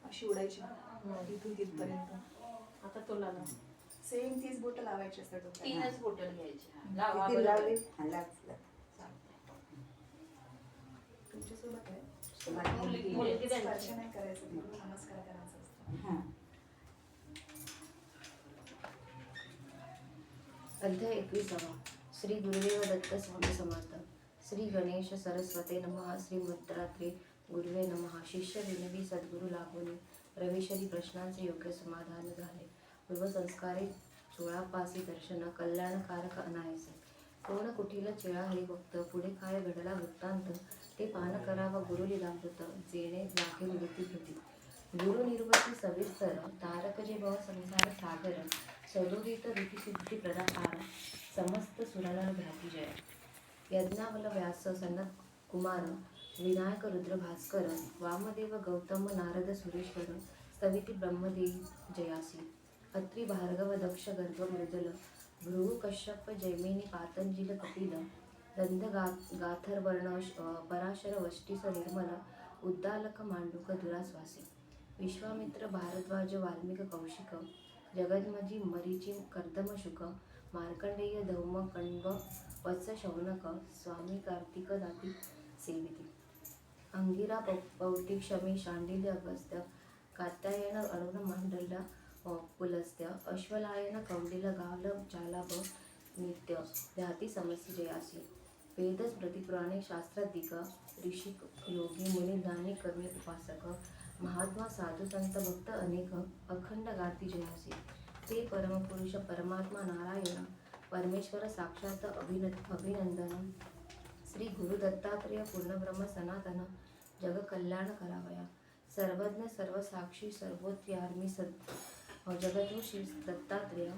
अशी उडायची इथून तिथपर्यंत. आता तो लावा. सेम तीच बोट लावायची असतात डोक्याला. 3च बोटं घ्यायची. किती लावली? तुमच्यासोबत आहे मुलगी स्पर्श नाही करायचं, तिकडून नमस्कार करायचा असतो. अध्याय 21. श्री गुरुदेव दत्त स्वामी समर्थ. श्री गणेश सरस्वते नमः. श्री मध्यरात्री गुरुवे नमः. शिष्य विनवी सद्गुरु लागोनी रविशरी प्रश्नांचे योग्य समाधान झाले. पूर्वसंस्कारे चोळापासी दर्शन कल्याणकारक अनायसे. कोण कुठील चेळा हरिभक्त पुढे काय घडला वृत्तांत ते पान करावा गुरुलीलामृत जेणे लागे मृती भृती. गुरु निर्वती सविस्तर तारक जे भव संसार सागर सदोदित रीतिसिद्धी प्रदाकार समस्त सुरनर भ्राती जय. यज्ञावल व्यास सनत कुमार विनायक रुद्र भास्कर वामदेव गौतम नारद सुरेश्वर स्तविती ब्रह्मदेवी जयासी. अत्रि भार्गव दक्ष गर्भ मृदल भृगु कश्यप जैमिनी पातंजिल कपिल दंद गाथर्वर्ण पराशर वष्टिस निर्मल उद्दालक मांडुक दुराश्वासी. विश्वामित्र भारद्वाज वाल्मिक कौशिक जगन्मजी मरीची कर्दम शुक मार्कंडेय धौम कण्व वत्स शौनक स्वामी कार्तिक दाती सेविती. अंगिरा पौती क्षमी शांडिल्य अगस्त्य कात्यायन अरुण मांडल्य पुलस्त्य अश्वलायन कौंडिल गावल चालाभ नित्य ध्याती समसी जयासी. वेद स्मृती पुराणे शास्त्राधिक ऋषिक योगी मुनी ज्ञानी कवी उपासक महात्मा साधू संत भक्त अनेक अखंड गाती जयासी. ते परमपुरुष परमात्मा नारायण परमेश्वर साक्षात अभिनंदन. श्री गुरु दत्तात्रेय पूर्णब्रह्म सनातन जग कल्याण करावया. सर्वज्ञ सर्वसाक्षी सर्वोत्यार्मी जगदृषी दत्तात्रेय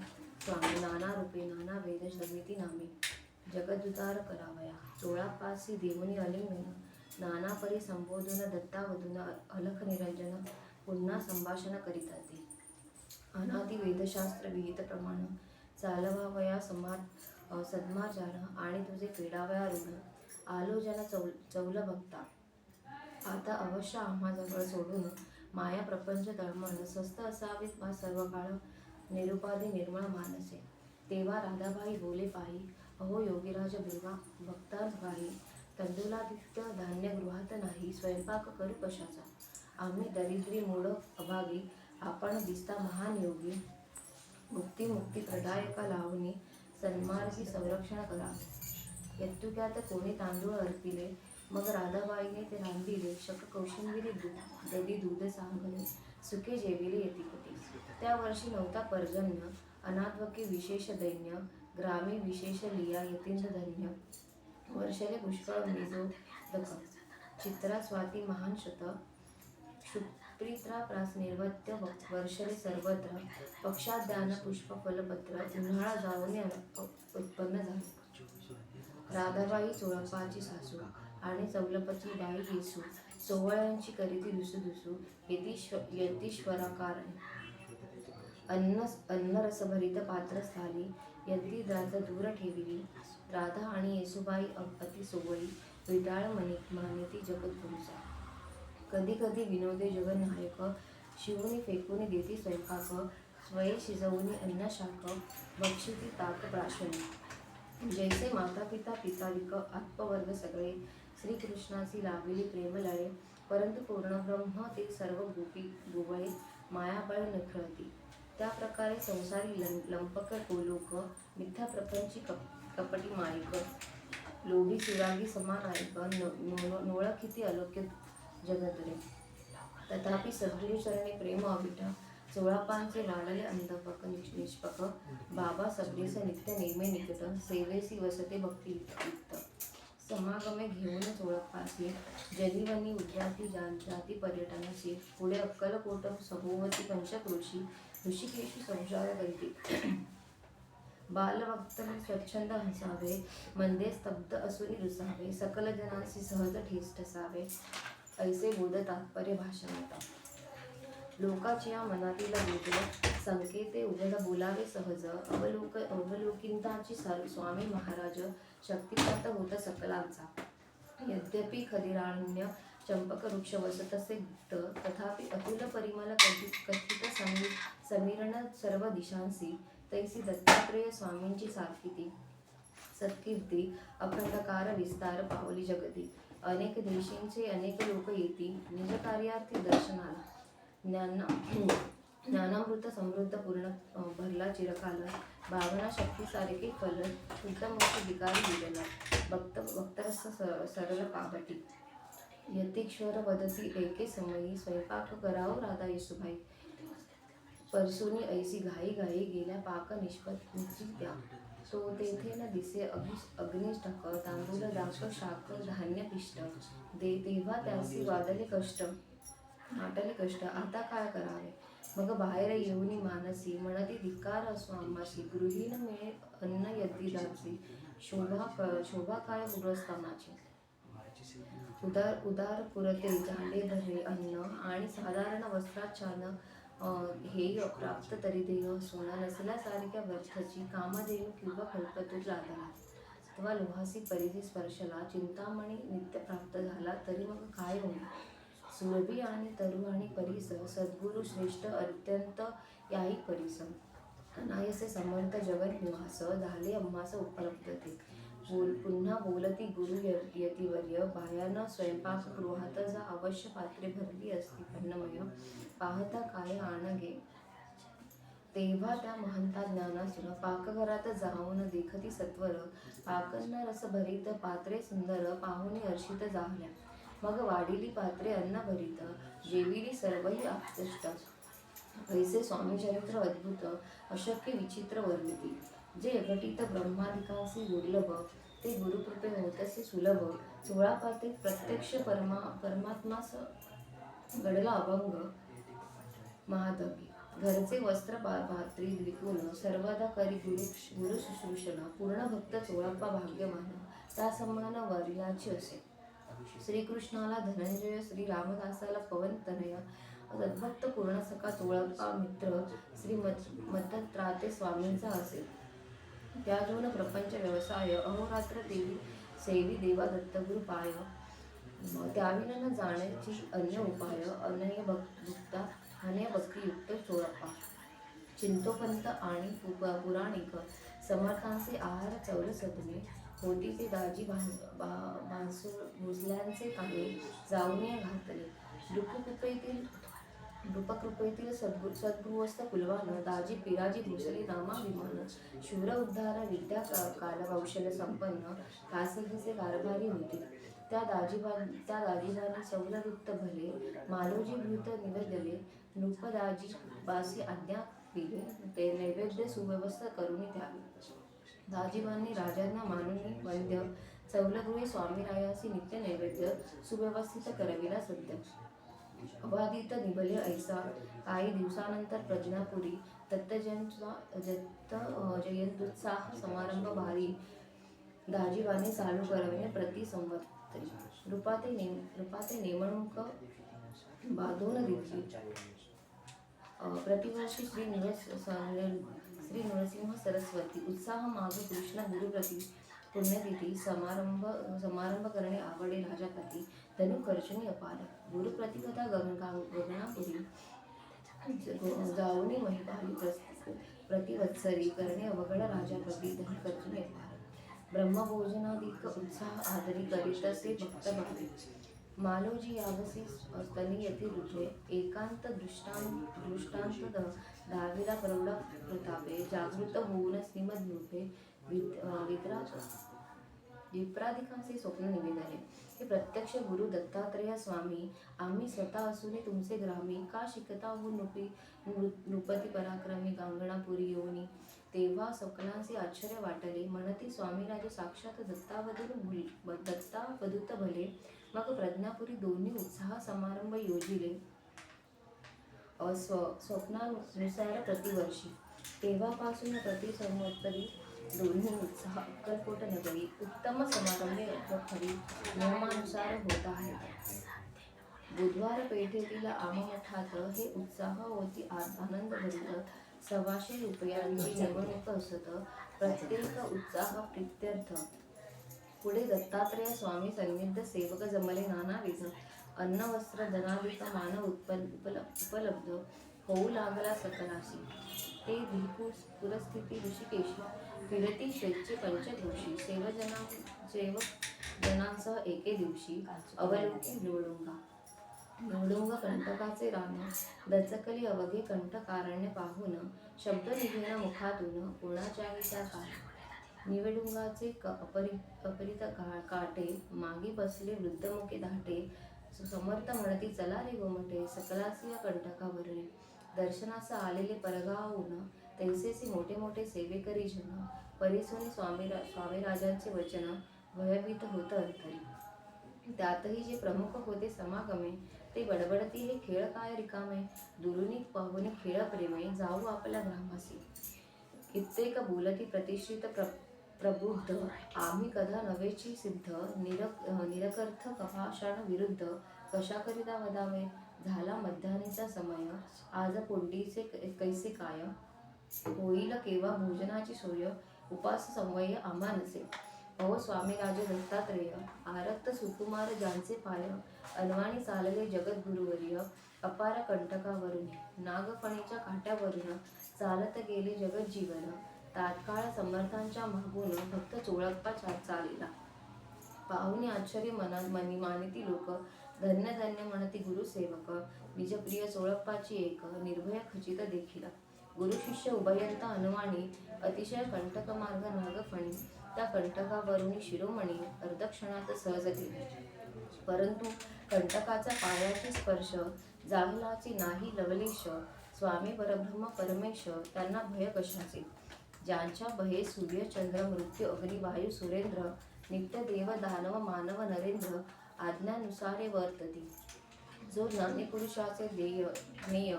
स्वामी नाना रूपे नाना वेद शर्मिती नामे जगदुतार करावया. चोळापासी देवनी अलिंगन नाना परी संबोधून दत्तावधून अलख निरंजन पुन्हा संभाषण करीताती. अनादि वेदशास्त्र विहित प्रमाण चालवावया सद्मार्जान आणि तुझे फेडावया ऋण आलो जन चौल भक्ता. आता अवश्य आम्हाजवळ सोडून माया प्रपंच तळमळ स्वस्थ असावीत वा सर्व काळ निरुपाधी निर्मळ मानसे. तेव्हा राधाबाई बोले पायी अहो योगीराज बिल्वा भक्तास गाई तंडुलादित्य धान्य गृहात नाही स्वयंपाक करू कशाचा. आम्ही दरिद्री मूढ अभागी आपण दिसता महान योगी मुक्ती प्रदायका लावणी सन्मार्गी संरक्षण करा. यत्तुक्यात कोणी तांदूळ अर्पिले मग राधाबाईने ते रांधिले शक कौशिंबिरी दधी दूध सांगले सुखे जेविले यतिपती. त्या वर्षी नव्हता पर्जन्य अनाथवके विशेष दैन्य ग्रामे विशेष लिया यतींद्र धन्य. वर्षले पुष्कळ मेजो दख चित्रा स्वाती महान शत शुक्रित्रा प्रास निर्वत्य वर्षले सर्वत्र पक्षाद्यान पुष्प फलपत्र उन्हाळा जाऊने उत्पन्न झाले. राधाबाई चोळप्पाची सासू आणि चौलपची बाई येसू सोवळ्यांची करीती दुसुदुसू यतीश्वराकार अन्नरसभरित पात्र स्थाली यती द्रात दूर ठेविली. राधा आणि येसुबाई अति सोवळी विटाळ मानिती जगद्गुरुचा. कधी कधी विनोदे जगन्नायक शिवूनी फेकूनी देती स्वयंपाक स्वये शिजवूनी अन्नशाक बक्षिती ताक प्राशनी. जैसे माता पिता पिताविक आत्मवर्ग सगळे श्रीकृष्णाची लाविली प्रेमलळे परंतु पूर्णब्रह्म ते सर्व गोवळे मायाबळ निखळती. त्या प्रकारे संसारी लंपक कोलोक मिथ्या प्रपंची कपटी मायिक लोभी सुरागी समानायक नोळखिती अलौकिक जगतरे. तथापि सद्गुरुचरणी प्रेम अविटा चोळापांचे लाडले अंधपक निष्पक बाबा सबरीस नित्य नेमे निकट सेवेसी वसते भक्तियुक्त. समागमे घेऊन चोळप्पासी जनिवनी उद्याती जाती पर्यटनाची पुढे अक्कलकोट सभोवती पंचक्रोशी ऋषिकेशी संचार करीती. बालभक्तमी स्वच्छंद हसावे मंदे स्तब्ध असुनी रुसावे सकल जनांशी सहज ठेस ठसावे ऐसे बोध तात्पर्य भाषणात. लोकाची या मनातील बोध संकेते उघड बोलावे सहज अवलोकितांची स्वामी महाराज शक्तिपात होत सकलांचा. यद्यपि खदिराण्य चंपक वृक्ष वसतसे गुप्त तथापि अतुल परिमल कथित समीरण सर्व दिशांसी तैसी दत्तात्रेय स्वामींची सारखी सत्कीर्ती अखंडकार विस्तार पावली जगती. अनेक देशींचे अनेक लोक येती निज कार्यार्थी दर्शनाला. ज्ञानामृत समृद्ध पूर्ण भरला चिरकाल. भावना शक्ती सारखे फल शुद्धमुक्त विकारी दिलेला. भक्तरस सरळ पावटी यतीश्वर वदती एके समयी स्वयंपाक करावं राधा येसुबाई. परसुनी ऐसी घाई घाई गेल्या पाक निष्पत्ती त्या. तो तेथे न दिसे अग्निष्टक तांदूळ दाक शाक धान्य पिष्ट. तेव्हा त्यासी वाटले कष्ट आता काय करावे. मग बाहेर येऊनी मानसी म्हणती धिक्कार असो आम्हासी. गृहीण मिळे अन्न यदी दासी शोभा काय गृहस्थानाची. उदार पुरते झाले धरे अन्न आणि साधारण वस्त्राच्छादन हेय प्राप्त तरी देह सोना नसल्यासारख्या व्यर्थची. कामधेनू किंवा कल्पतू लादला अथवा लोहासी परिधी स्पर्शला. चिंतामणी नित्य प्राप्त झाला तरी मग काय होईल. सुरभी आणि तरु आणि परीस सद्गुरु श्रेष्ठ अत्यंत याही परीस. अनायसे समर्थ जगत निवास झाले आम्हास उपलब्ध ते. पुन्हा बोलती गुरु यतिवर्य बाह्यानं स्वयंपाकगृहात जा. अवश्य पात्रे भरली असती अन्नमय पाहता काय आणगे. तेव्हा त्या महंता ज्ञानासुर पाकघरात जाऊन देखती सत्वर. पाकन्न रस भरीत पात्रे सुंदर पाहुणी हर्षित झाल्या. मग वाढिली पात्रे अन्न भरीत जेविली सर्वही आप्तुष्ट. ऐसे स्वामी चरित्र अद्भुत अशक्य विचित्र वर्णिती. जे अघटित ब्रह्मादिकांसी दुर्लभ ते गुरुकृपे होतसे सुलभ. 16 पात्रे प्रत्यक्ष परमात्मास घडला अभंग महादगी. घरचे वस्त्र पात्री विकून सर्वदा करी गुरु शुश्रूषण. पूर्ण भक्त चोळप्पा भाग्यवान त्या समान वर्याचे असे. श्रीकृष्णाला धनंजय श्री रामदासाला पवन तनय. सद्भक्त पूर्ण सखा चोळप्पा मित्र श्री मद्दत्राते स्वामींचा असे. त्याजून प्रपंच व्यवसाय अहोरात्र देवी सेवी देवा दत्तगुरु पाय. त्याविना न जाण्याची अन्य उपाय अनय भुक्ता अनय भक्तियुक्त चोळप्पा. चिंतोपंत आणि पुराणिक समर्थांचे आहार चौल सदने होती ते दाजी भोसल्यांचे काने जाऊनिया घातले. रूपकृपेतील सद्गृहस्थ कुलवान दाजी पिराजी भोसले नामाभिमान. शूर उद्धार विद्या कालकौशल्य संपन्न खासगीचे कारभारी होते. त्या दाजीबाने सौलवृत्त भले मालोजी भूत निवेदले. नृपदाजी बासी आज्ञा दिले ते नैवेद्य सुव्यवस्था करून द्यावी. दाजीबांनी राजांना मानून वंद्य चौलगृहे स्वामीरायासी नित्य नैवेद्य सुव्यवस्थित करविला सद्य. अबाधित निभले ऐसा काही दिवसानंतर प्रज्ञापुरी जयंत्युत्साह समारंभ भारी दाजीबाने चालू करविणे प्रति संवत्सरी. रूपाते नेमणूक बांधून दिली. प्रतिवर्षी श्री नृसिंह सरस्वती उत्साह माग कृष्ण गुरुप्रती पुण्यतिथी समारंभ करणे आवडे राजापती. धनु खर्चणी अपार गुरुप्रतिकथा गगनापुरी जाऊनी महिपाली प्रतिवत्सरी करणे अवघड राजापती. धनु खर्चणी अपार ब्रह्मभोजनाधिक उत्साह आदरी करीतसे भक्त भावे. मालोजी यावसी स्तनी यती रुचे एकांत दृष्टांत दहावीला प्रौढ प्रतापे. जागृत होऊन श्रीमद्रूपे विप्राधिकांचे स्वप्न निवेदने. हे प्रत्यक्ष गुरु दत्तात्रेय स्वामी आम्ही स्वतः असूनही तुमचे ग्रामी. का शिकता हो नृपती पराक्रमी गांगणापुरी येऊनी. तेव्हा स्वप्नांचे आश्चर्य वाटले म्हणती स्वामीराजे साक्षात दत्तावधूत भले. मग प्रज्ञापुरी दोन्ही उत्साह समारंभ योजिले स्वप्नानुसार प्रतिवर्षी. तेव्हापासून प्रति संवत्सरी दोन्ही उत्साह अक्कलकोट नगरी उत्तम समारंभे खरी नियमानुसार होत आहेत. बुधवार पेठेतील आममठात हे उत्साह होती आनंदभरित. 125 रुपयांची नेमणूक असत. प्रत्येक उत्साह प्रीत्यर्थ. पुढे दत्तात्रेय स्वामी सन्निध सेवक जमले नानाविध. अन्न वस्त्र धनादिक मानव उपलब्ध होऊ लागला सकलाशी. ते पुरस्थिती ऋषिकेशी फिरती स्वेच्छे पंचक्रोशी. सेवकजनांसह एके दिवशी अवलोकी निवडुंग कंटकाचे रान. दचकली अवघे कंटकारण्य पाहून. शब्द निघेना मुखातून कोणाच्याही त्या काय. निवडुंगाचे अपरित काटे मागे बसले वृद्धमुखे धाटे. समर्थ म्हणती चला रे गोमटे सकलासी या कंटकावरणे. दर्शनास आलेले परगावून तैसेचे मोठे मोठे सेवेकरी जन. परिसुनी स्वामीराजांचे वचन भयभीत होत अंतरी. त्यातही जे प्रमुख होते समागमे ते बडबडती हे खेळ काय रिकामे. दुरुनी पाहुनी खेळ प्रेमे जाऊ आपल्या ग्रामासी. कित्येक बोलती प्रतिष्ठित प्रबुद्ध आम्ही कधा नवेची सिद्ध. निरकर्थ कपाषाण विरुद्ध कशाकरिता वदावे. झाला मध्यान्हीचा समय आज पोंडीचे कैसे काय. होईल केव्हा भोजनाची सोय उपास संवय आम्हा नसे. अहो स्वामीराजे दत्तात्रेय आरक्त सुकुमार ज्यांचे पाय. अनवाणी चालले जगद्गुरुवर्य अपार कंटकावरून. नागफणीच्या काट्यावरून चालत गेले जगज्जीवन. तात्काळ समर्थांच्या मागून भक्त चोळप्पा चालिला. पाहुणे आश्चर्य मनी मानिती लोक. धन्य धन्य म्हणती गुरुसेवक. निजप्रिय चोळप्पाची एक निर्भय खचित देखील. गुरुशिष्य उभयंता अनवाणी अतिशय कंटक मार्ग नागफणी. त्या कंटकावरून शिरोमणी अर्धक्षणात सहज गेले. परंतु कंटकाचा पायाची स्पर्श जाहलाची नाही लवलेश. स्वामी परब्रह्म परमेश त्यांना भय कशाचे. ज्यांच्या भये सूर्य चंद्र मृत्यू अग्नी वायू सुरेंद्र. नित्य देव दानव मानव नरेंद्र आज्ञानुसारे वर्तती. जो ज्ञानीपुरुषाचे ज्ञेय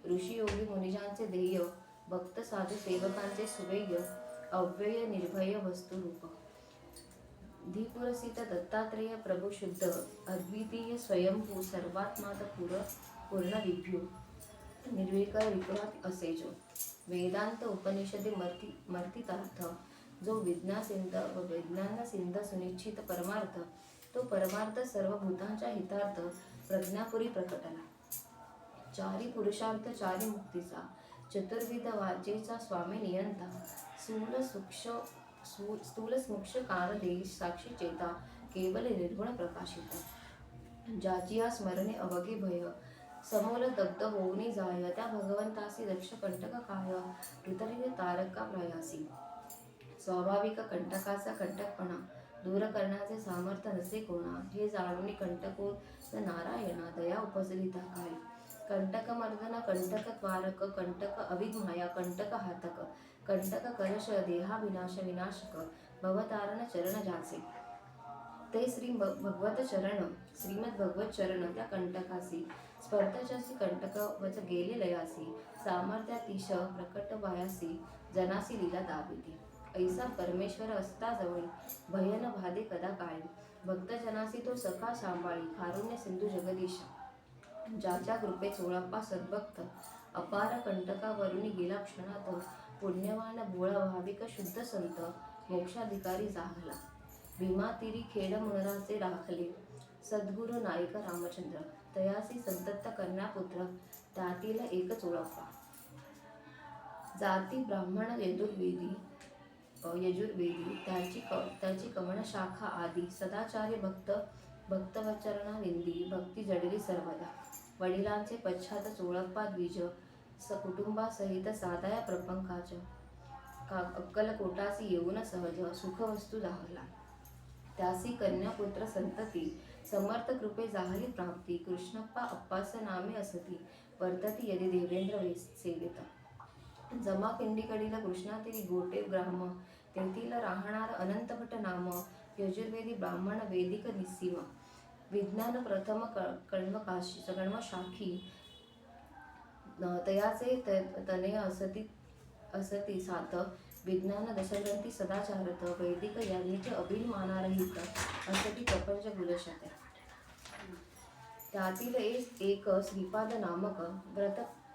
ऋषी योगी मुनिजांचे ध्येय. भक्त साधू सेवकांचे सुवेय अव्यय निर्भय वस्तुरूप. धीपुरसित दत्तात्रेय प्रभू शुद्ध अद्वितीय स्वयंभू सर्वात्मात पूर्ण विभू. निर्विकार विक्रांत असे जो. वेदांत उपनिषदे मर्तितार्थ. जो विज्ञान सिंध सुनिश्चित परमार्थ. तो परमार्थ सर्व भूतांच्या हितार्थ प्रज्ञापुरी प्रकटला. चारी पुरुषार्थ चारी मुक्तीचा चतुर्विध वाजेचा स्वामी नियंता. स्थूल सूक्ष्म कानदेश साक्षी चेता केवल निर्गुण प्रकाशित. ज्याची या स्मरणे अवघे भय समोल दग्ध होऊनी जाय. त्या भगवंतासी दक्ष कंटक काय पृथ्वी तारका प्रयासी. स्वाभाविक कंटकाचा कंटकपणा दूर करण्याचे सामर्थ्य नसे कोणा. हे जाणून कंटको नारायणा दया उपजलिता काय. कंटक मर्दन कंटक त्वारक कंटक अविद्माया कंटक हातक. कंटक कलश देहाविनाश विनाशक भवतारण चरण ज्याचे. ते श्रीमद भगवत चरण त्या कंटकासी. स्पर्धच्यासी कंटक वच गेले लयासी. सामर्थ्यातिश प्रकट वायासी जनासी लीला दाविती. ऐसा परमेश्वर असता जवळी भयन भादे कदा काळी. भक्तजनासी तो सखा सांभाळी कारुण्य सिंधू जगदीश. ज्याच्या कृपे चोळप्पा सद्भक्त अपार कंटकावरून गेला क्षणात. पुण्यवान भोळा भाविक शुद्ध संत मोक्षाधिकारी जाहला. भीमातीरी खेड मुनराचे राखले सद्गुरु नायक रामचंद्र. तयासी संतप्त कन्यापुत्र त्यातील एक चोळप्पा. जाती ब्राह्मण यजुर्वेदी त्याची कवण शाखा आदी. सदाचार्य भक्तवचरणा निंदी भक्ती जडली सर्वदा. वडिलांचे पश्चात चोळप्पा द्विज कुटुंबासहित सादाया प्रपंकाच. अक्कलकोटासी येऊन सहज सुखवस्तू जाहला. त्यासी कन्यापुत्र संतती समर्थ कृपे जाहली प्राप्ती. कृष्णप्पा अप्पास नामे असती वर्तती यदि देवेंद्र सेवित. जमाखिंडीकडील कृष्णातीरी गोटे ग्राम. तेथील राहणार अनंतभट नाम. यजुर्वेदी ब्राह्मण वेदिक निस्सीम. विज्ञान प्रथम कण्वशाखी. तयाचे तनय असती सात. विज्ञान दशग्रंथी सदाचारत. वैदिक यांनीचे अभिमानारहित असती प्रपंच गुलशते. त्यातील एक श्रीपाद नामक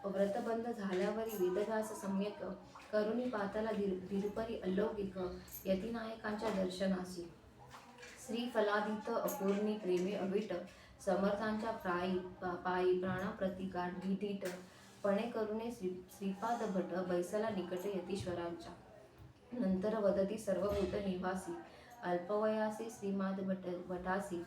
व्रतबंध झाल्यावरी वेदव्यास सम्यक करुणी पाताला धीरुपरी अलौकिक यतिनायकांच्या दर्शनासी. श्रीफलादित अपूर्णी प्रेमे अविट समर्थांच्या पायी प्राणाप्रतिकार ढीठ पणे करुणे श्रीपाद भट बैसला निकट यतीश्वरांच्या नंतर वदती सर्वभूत निवासी अल्पवयासी श्रीमाद भटासी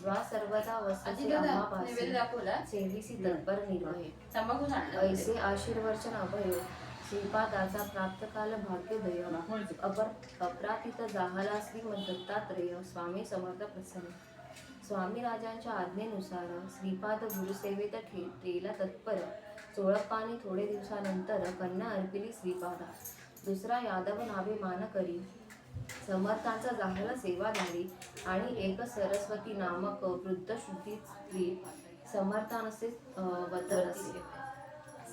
वा सर्वदा वसती आम्हापासी दाखवला सेविसी तत्पर निर्भय तंबाखू सांडला ऐसे आशीर्वचन अभय श्रीपादाचा प्राप्त काल भाग्योदय अपरातित जाहला श्रीमद दत्तात्रेय स्वामी समर्थ प्रसन्न स्वामी राजांच्या आज्ञेनुसार श्रीपाद गुरुसेवेत ठेला तत्पर चोळप्पानी थोडे दिवसानंतर कन्या अर्पिली श्रीपादा दुसरा यादव नावे मान करी समर्थांचा जाहला सेवाधारी आणि एक सरस्वती नामक वृद्ध शुद्धी स्त्री समर्थानसे वतरसे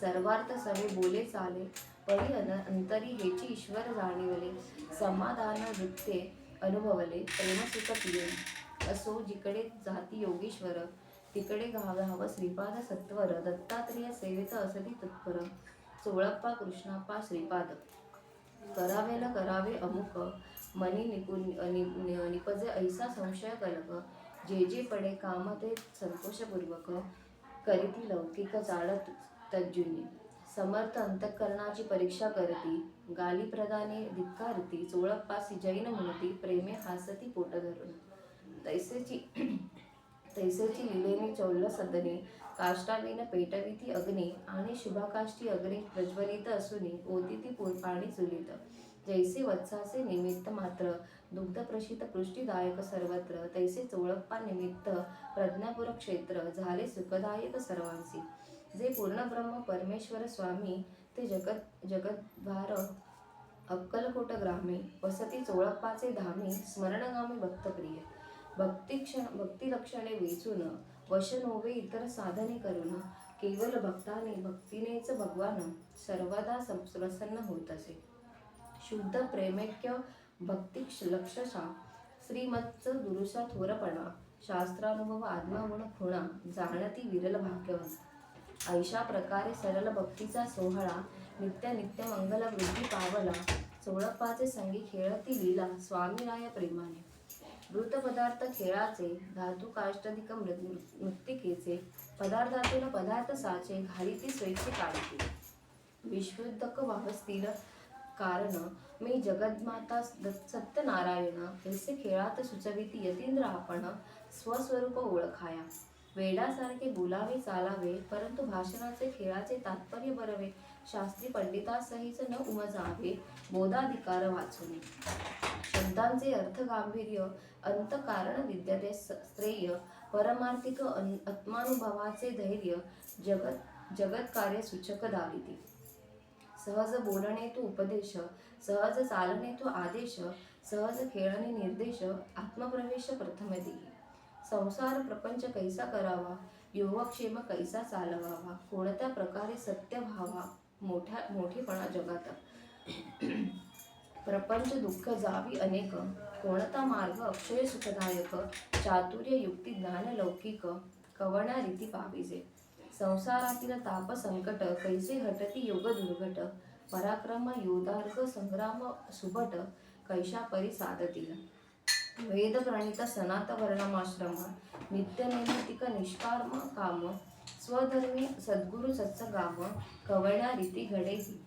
सर्वार्थ सवे बोले चाले परी अंतरी हेची ईश्वर जाणिवले समाधान वृत्ते अनुभवले प्रेमसुख पिये असो जिकडे जाती योगीश्वर तिकडे घाव श्रीपाद सत्वर दत्तात्रेय सेवेत असती तत्पर चोळप्पा कृष्णाप्पा श्रीपाद करावे अमुक मनी निपजे ऐसा संशय कलक जे पडे काम ते संतोषपूर्वक करीती लौकिक चाळत तज्जुनी समर्थ अंतःकरणाची परीक्षा करती गाली प्रदाने धिक्कारती चोळप्पासी जैन म्हणती प्रेमे हासती पोट धरून तैसेची लिलेनी चौल्ल सदने काष्टावीन पेटविती अग्नी आणि शुभाकाष्टी अग्नी प्रज्वलित असूनी ओदिती पाणी चुलित जैसे वत्साचे निमित्त मात्र दुग्ध प्रशित पृष्टीदायक सर्वत्र तैसे चोळप्पा निमित्त प्रज्ञापुर क्षेत्र झाले सुखदायक सर्वांसी जे पूर्ण ब्रह्म परमेश्वर स्वामी ते जगद्भार अक्कलकोट ग्रामे वसती चोळप्पाचे धामी स्मरणगामी भक्तप्रिय भक्ती लक्षणे वेचून वशनोवे इतर साधने करून केवल भक्तीनेच भगवान सर्वदा प्रसन्न होत असे शुद्ध प्रेमैक्य भक्ती लक्षशा श्रीमत्च दुरुषा थोरपणा शास्त्रानुभव आत्मागुण खुणा जाणती विरल भाग्यवंत ऐशा प्रकारे सरल भक्तीचा सोहळा नित्य मंगल वृद्धी पावला चोळप्पाचे संगी खेळती लीला स्वामीराय प्रेमाने मृत पदार्थ खेळाचे धातू काष्टधिक मृत्तिकेचे पदार्थातून पदार्थ साचे घालिती स्वेच्छे काढते विश्वोदक वाहस्तील कारण मी जगन्माता सत्यनारायण ऐसे खेळात सुचविती यतींद्र आपण स्वस्वरूप ओळखाया वेडासारखे बोलावे चालावे परंतु भाषणाचे खेळाचे तात्पर्य बरवे शास्त्री पंडितासहित न उमजावे बोधाधिकार वाचुने शब्दांचे अर्थ गांभीर्य अंतकारण विद्यते श्रेय परमार्थिक आत्मानुभवाचे धैर्य जगत कार्य सूचक दाविती सहज बोलणे तो उपदेश सहज चालणे तो आदेश सहज खेळणे निर्देश आत्मप्रवेश प्रथम देई संसार प्रपंच कैसा करावा योगक्षेम कैसा चालवावा कोणत्या प्रकारे सत्य व्हावा मोठेपणा जगात प्रपंच दुःख जावी अनेक कोणता मार्ग अक्षय सुखदायक चातुर्य युक्ती ज्ञान लौकिक कवण्या रीती पाविजे संसारातील ताप संकट कैसे हटती योग दुर्घट पराक्रम योदार्ग संग्राम सुभट कैशा परी साधतील वेद प्रणित सनात वर्णमाश्रम नित्य नैमित्तिक निष्काम काम स्वधर्मी सद्गुरु सत्सगाम कवण्या रीती घडेही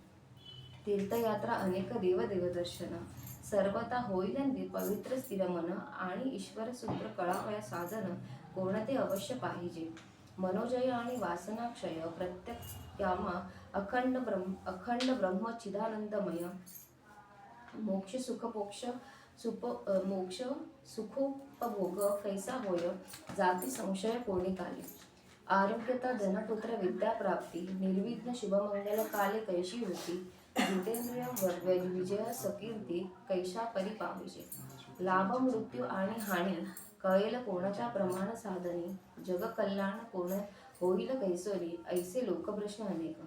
तीर्थयात्रा अनेक देवदर्शन सर्वता होईल पवित्र स्थिर मन आणि ईश्वर सूत्र कळावया साधन कोणते अवश्य पाहिजे मनोजय आणि वासनाक्षय प्रत्येक यामा अखंड ब्रह्म चिदानंदमय मोक्ष सुखोपभोग कैसा होय जाती संशय कोणी काले आरोग्यता धनपुत्र विद्या प्राप्ती निर्विघ्न शुभमंगल काले कैशी होती जितेंद्रिय विजय सकीर्ती कैशा परी पाविजे लाभ मृत्यू आणि हानी कळेल कोणाच्या प्रमाण साधने जग कल्याण कोण होईल कैसोरी ऐसे लोकप्रश्न अनेक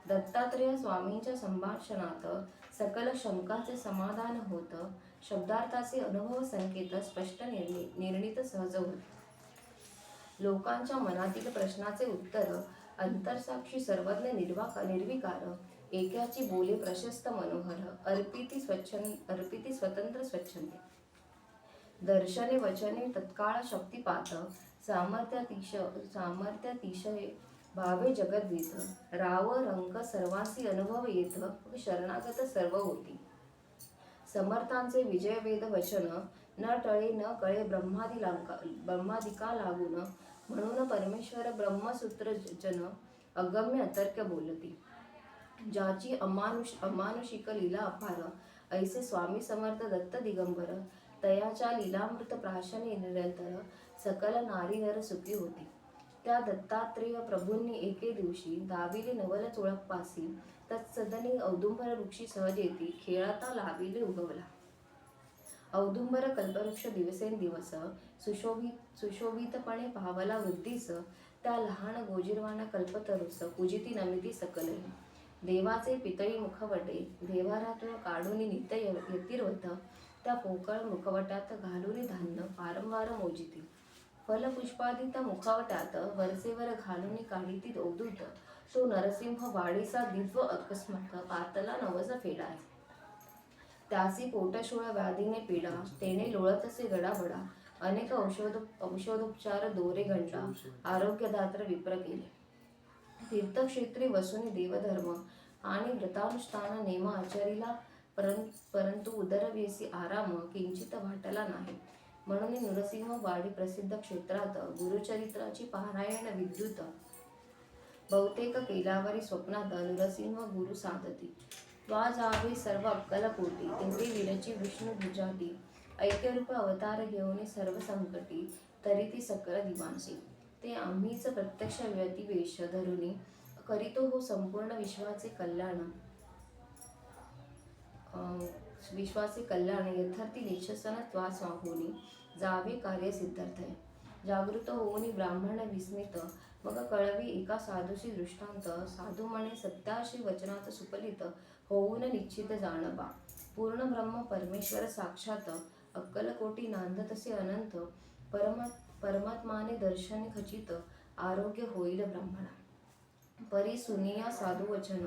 दत्तात्रेय स्वामींच्या संभाषणात सकल शंकाचे समाधान होत शब्दार्थाचे अनुभव संकेत स्पष्ट निर्णित सहज होत लोकांच्या मनातील प्रश्नाचे उत्तर अंतरसाक्षी सर्वज्ञ निर्विकार एकाची बोले प्रशस्त मनोहर अर्पिती स्वतंत्र स्वच्छंदे दर्शने वचने तत्काळ शक्तिपात सामर्थ्यातिशय भावे जगद्वित राव रंग सर्वांसी अनुभव येत शरणागत सर्व होती. समर्थांचे विजय वेद वचन न टळे न कळे ब्रह्मादिका लागून म्हणून परमेश्वर ब्रह्मसूत्र जन अगम्य अतर्क्य बोलती. ज्याची अमानुषिक लीला अपार ऐसे स्वामी समर्थ दत्त दिगंबर तयाच्या लीलामृत प्राशने निरंतर सकल नारी नर सुखी होती. त्या दत्तात्रेय प्रभूंनी एके दिवशी दाविले नवल चोळपासी तत्सदनी औदुंबर वृक्षी सहज येती खेळाता लाविले उगवला. औदुंबर कल्पवृक्ष दिवसेंदिवस सुशोभितपणे पावला वृद्धीस त्या लहान गोजीरवाण कल्पतरुस पूजिती नमिती सकल. देवाचे पितळी मुखवटे देवारातून काढून नित्य यतिर्वत त्या पोकळ मुखवट्यात घालून धान्य वारंवार मोजिती. फलपुष्पादित मुखवट्यात वरचेवर घालून काढीती अवधूत तो नरसिंह वाडीचा दिव्य अकस्मात पातला नवस फेडाय. त्यासी पोटशूळ व्याधीने पीडा तेने लोळतसे गडाबडा अनेक औषधोपचार दोरे गंडा आरोग्यदात्र विप्र केले. तीर्थक्षेत्री वसून देवधर्म आणि व्रतानुष्ठान नेम आचरिला परंतु उदरवेसी आराम किंचित वाटला नाही. म्हणून नृसिंह वाडी प्रसिद्ध क्षेत्रात गुरुचरित्राची पारायण विद्युत बहुतेक केल्यावरी स्वप्नात नृसिंह गुरु साधती. वा जावे सर्व अक्कलकोटी तेथे विरची विष्णू दुजाती ऐक्यरूप अवतार घेऊन सर्व संकटी तरी ती सकल दिवांसी. ते आम्हीच प्रत्यक्ष व्यतिवेश धरुनी करीतो हो संपूर्ण विश्वाचे कल्याण यथार्थी निशसन त्वास होनी जावे कार्य सिद्धार्थय. जागृत होऊनी ब्राह्मण विस्मित मग कळवी एका साधूशी दृष्टांत साधू म्हणे सत्याशी वचनात सुपलित होऊन निश्चित जाणबा. पूर्ण ब्रह्म परमेश्वर साक्षात अक्कलकोटी नांदतसे अनंत परमात्माने दर्शने खचित आरोग्य होईल ब्राह्मणा. परी सुनिया साधू वचन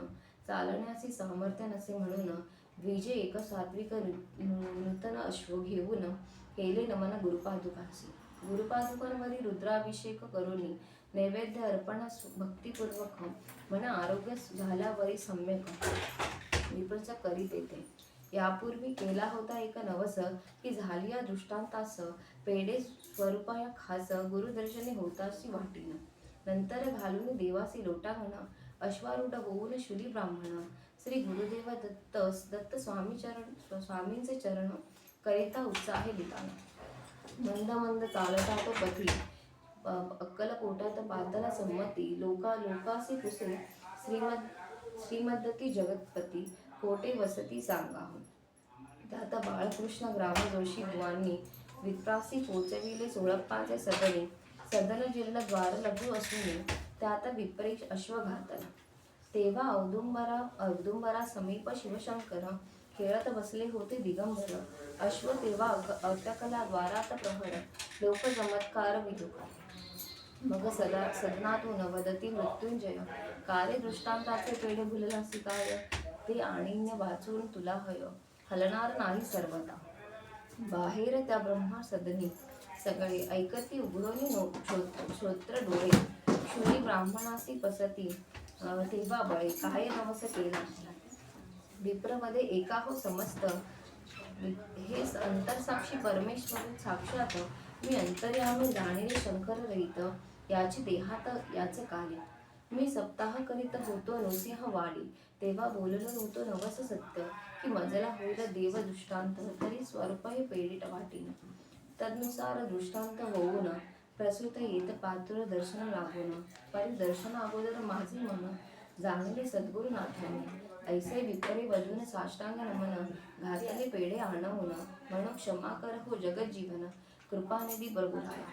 चालण्याचे सामर्थ्य नसे म्हणून द्विजे एक सात्विक नूतन अश्व घेऊन केले नमन गुरुपादुकांसी. गुरुपादुकांवरी रुद्राभिषेक करुनी नैवेद्य अर्पणास भक्तिपूर्वक मन आरोग्य झाल्यावरी सम्यक विप्रच करीत येते. यापूर्वी केला होता एक नवस की झाली या दृष्टांतास पेढे स्वरूपाया खास गुरुदर्शने होताशी वाटीन. नंतर घालून देवासी लोटांगण अश्वारूढ होऊन शुली ब्राह्मण श्री गुरुदेव दत्त स्वामींचे चरण करिता उत्साहे लितान. मंद मंद चालतात पथी अक्कलकोटात पातला संमती लोकासी पुसे श्रीमद्दती जगतपती कोटे वसती सांगाहून. त्यात बाळकृष्ण ग्रामजोशी बुवांनी विप्रासी पोचविले सोळप्पाचे सदनी. सदन जिल्हा द्वार लघु असून त्यात विपरीत अश्व घातला. तेव्हा औदुंबरा समीप शिवशंकर खेळत बसले होते दिगंबर. अश्व तेव्हा अटकला द्वारात प्रहर लोक चमत्कार विदुका. मग सदनातून वदती मृत्युंजय कार्य दृष्टांताचे पेढे भुललासी काय ते आणीन्य वाचून तुला हय हलणार नाही सर्वता. बाहेर त्या ब्रह्मा सदनी सगळे ऐकती उघडोनी श्रोत्र डोळे शुनी ब्राह्मणासी पसती तेव्हा बळे काय नवस केला. विप्रमध्ये एका हो समस्त हे अंतरसाक्षी परमेश्वर साक्षात मी अंतर्यामी जाणीने शंकर रहित याची देहात याचे कार्य. मी सप्ताह करीत होतो नृसिंह वाडी तेव्हा बोललो होतो नवस सत्य की मजला होईल देव दृष्टांत तरी स्वरूप हे पेढीट वाटीन. तदनुसार दृष्टांत होऊन प्रसूत येत पात्र दर्शन लागून परिदर्शन अगोदर माझे मन जाणले सद्गुरुनाथांनी. ऐसे विपरे वधून साष्टांग नमन घातले पेढे आणवून म्हणून क्षमा कर हो जगज्जीवन कृपानिधी बरगुराया.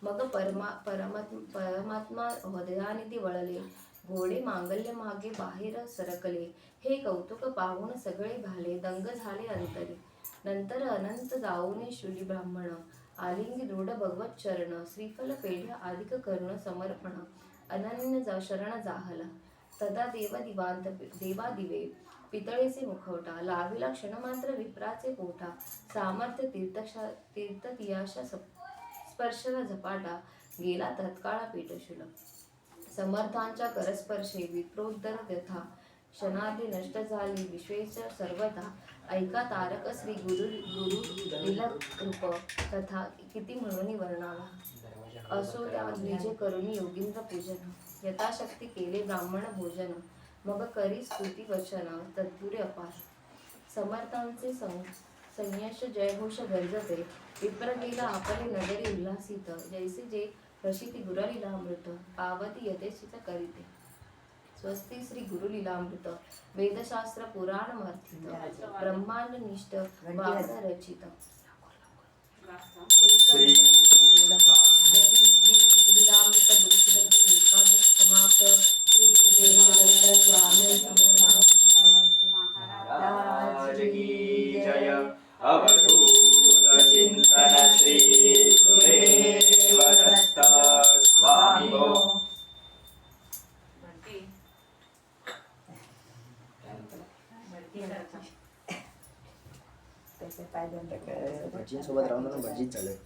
मग परमात्मा हृदयानिधी वळले घोडे मांगल्य मागे बाहेर सरकले. हे कौतुक पाहून सगळे भाले दंग झाले अंतरी. नंतर अनंत जाऊने शुली ब्राह्मण आलिंगी दृढ भगवत चरण श्रीफल पेढ्या अधिक कर्ण समर्पण अनन्य शरण जाहला. तदा देवा दिवे पितळेचे मुखवटा लाविला क्षणमात्र विप्राचे पोटा. सामर्थ्य तीर्थतियाशा स्पर्शला झपाटा गेला तत्काळ पेटशूल. समर्थांच्या करस्पर्शे विप्रोत्तर व्यथा क्षणार्धे नष्ट झाली विश्वेश सर्वथा. ऐका तारक श्री गुरु विलक रूप तथा किती म्हणून वर्णावा. असो त्या द्विजे करुणी योगींद्र पूजन यथाशक्ती केले ब्राह्मण भोजन. मग करी स्तुती वचन तत्पुरे अपार. समर्थांचे संयश जयघोष गर्जते विप्र गेला आपले नगरी उल्हासित. जैसे जे प्रशिती गुरुलीलामृत पावती यथेचित करीते. स्वस्ती श्री गुरुलीलामृत वेदशास्त्र पुराण मर्थित ब्रह्मांड निष्ठ वाद रचित. श्री गुरुलीलामृत गुरुचिरंतन एकादश समाप्त. श्री गुरुदेव स्वामी समर्थ महाराज की जय. अवधूत चिंतन श्री गुरुदेव दत्त स्वामी हो. भटकी. भटकी करता. भटजींसोबत राहून भटजीच चालू आहे.